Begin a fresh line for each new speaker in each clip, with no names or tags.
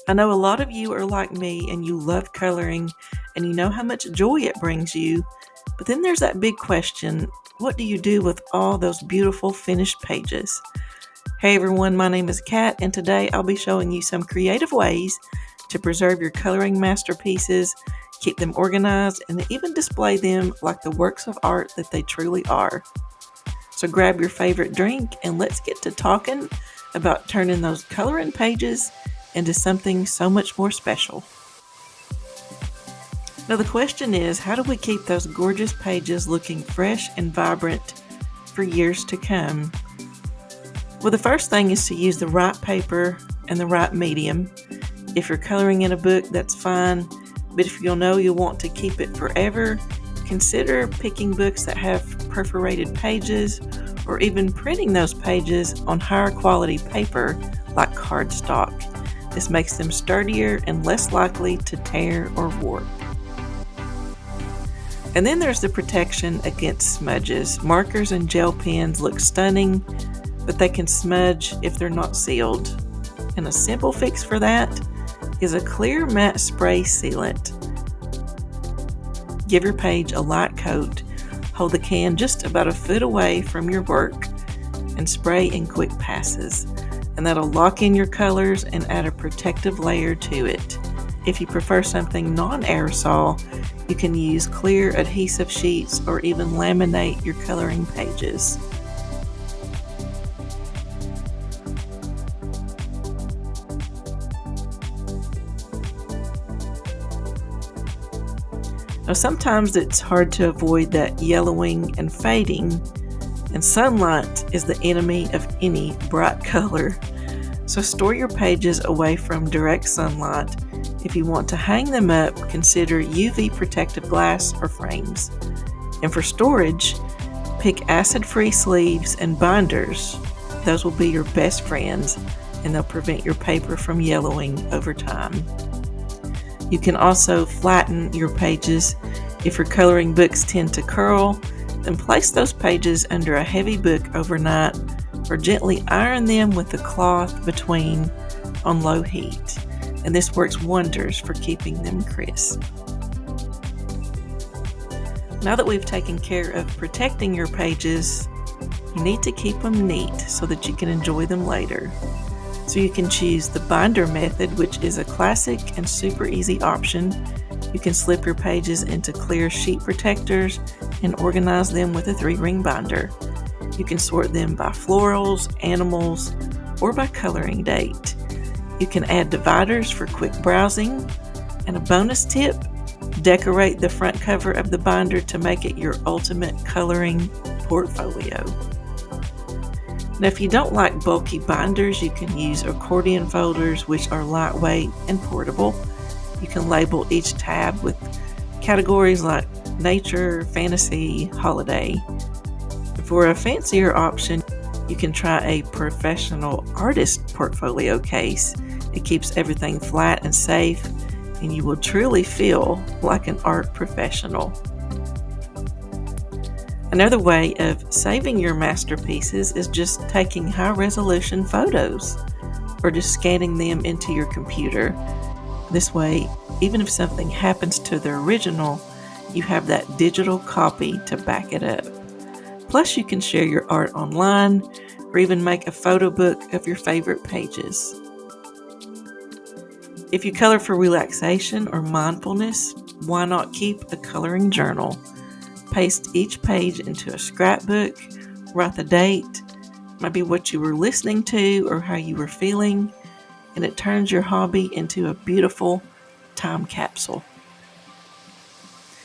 I know a lot of you are like me and you love coloring and you know how much joy it brings you, but then there's that big question, what do you do with all those beautiful finished pages? Hey everyone, my name is Kat and today I'll be showing you some creative ways to preserve your coloring masterpieces, keep them organized, and even display them like the works of art that they truly are. So grab your favorite drink and let's get to talking about turning those coloring pages into something so much more special. Now the question is, how do we keep those gorgeous pages looking fresh and vibrant for years to come? Well, the first thing is to use the right paper and the right medium. If you're coloring in a book, that's fine, but if you'll know you'll want to keep it forever, consider picking books that have perforated pages or even printing those pages on higher quality paper like cardstock. This makes them sturdier and less likely to tear or warp. And then there's the protection against smudges. Markers and gel pens look stunning, but they can smudge if they're not sealed. And a simple fix for that is a clear matte spray sealant. Give your page a light coat, hold the can just about a foot away from your work, and spray in quick passes. And that'll lock in your colors and add a protective layer to it. If you prefer something non-aerosol, you can use clear adhesive sheets or even laminate your coloring pages. Now sometimes it's hard to avoid that yellowing and fading, and sunlight is the enemy of any bright color. So store your pages away from direct sunlight. If you want to hang them up, consider UV protective glass or frames. And for storage, pick acid-free sleeves and binders. Those will be your best friends and they'll prevent your paper from yellowing over time. You can also flatten your pages. If your coloring books tend to curl, then place those pages under a heavy book overnight or gently iron them with the cloth between on low heat. And this works wonders for keeping them crisp. Now that we've taken care of protecting your pages, you need to keep them neat so that you can enjoy them later. So you can choose the binder method, which is a classic and super easy option. You can slip your pages into clear sheet protectors and organize them with a 3-ring binder. You can sort them by florals, animals, or by coloring date. You can add dividers for quick browsing. And a bonus tip, decorate the front cover of the binder to make it your ultimate coloring portfolio. Now, if you don't like bulky binders, you can use accordion folders, which are lightweight and portable. You can label each tab with categories like nature, fantasy, holiday. For a fancier option, you can try a professional artist portfolio case. It keeps everything flat and safe, and you will truly feel like an art professional. Another way of saving your masterpieces is just taking high-resolution photos or just scanning them into your computer. This way, even if something happens to the original, you have that digital copy to back it up. Plus, you can share your art online or even make a photo book of your favorite pages. If you color for relaxation or mindfulness, why not keep a coloring journal? Paste each page into a scrapbook, write the date, maybe what you were listening to or how you were feeling, and it turns your hobby into a beautiful time capsule.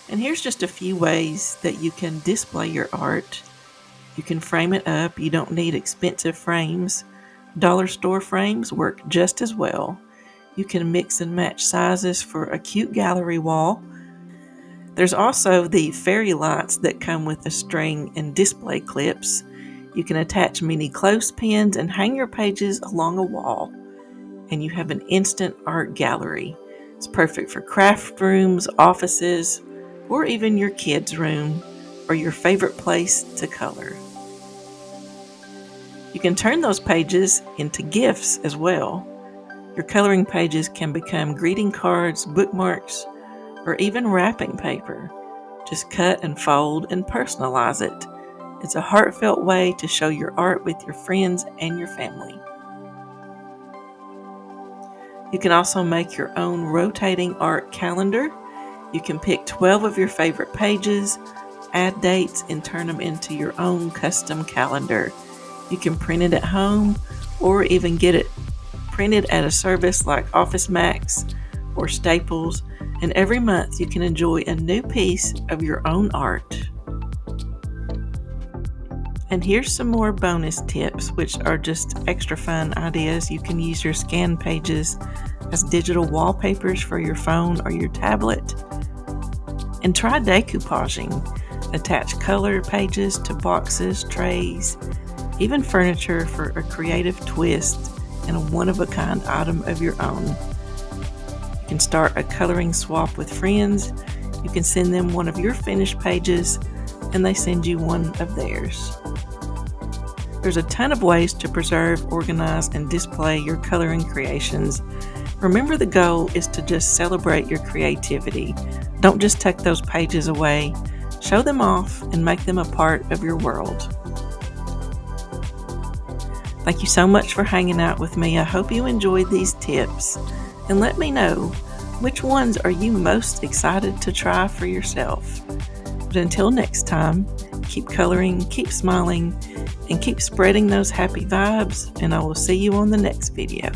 And here's just a few ways that you can display your art. You can frame it up. You don't need expensive frames. Dollar store frames work just as well. You can mix and match sizes for a cute gallery wall. There's also the fairy lights that come with a string and display clips. You can attach mini clothespins and hang your pages along a wall. And you have an instant art gallery. It's perfect for craft rooms, offices, or even your kids' room or your favorite place to color. You can turn those pages into gifts as well. Your coloring pages can become greeting cards, bookmarks, or even wrapping paper. Just cut and fold and personalize it. It's a heartfelt way to show your art with your friends and your family. You can also make your own rotating art calendar. You can pick 12 of your favorite pages, add dates, and turn them into your own custom calendar. You can print it at home or even get it printed at a service like Office Max or Staples, and every month you can enjoy a new piece of your own art. And here's some more bonus tips, which are just extra fun ideas. You can use your scan pages as digital wallpapers for your phone or your tablet. And try decoupaging. Attach color pages to boxes, trays, even furniture for a creative twist and a one-of-a-kind item of your own. You can start a coloring swap with friends. You can send them one of your finished pages and they send you one of theirs. There's a ton of ways to preserve, organize, and display your coloring creations. Remember, the goal is to just celebrate your creativity. Don't just tuck those pages away. Show them off and make them a part of your world. Thank you so much for hanging out with me. I hope you enjoyed these tips. And let me know, which ones are you most excited to try for yourself? But until next time, keep coloring, keep smiling, and keep spreading those happy vibes, and I will see you on the next video.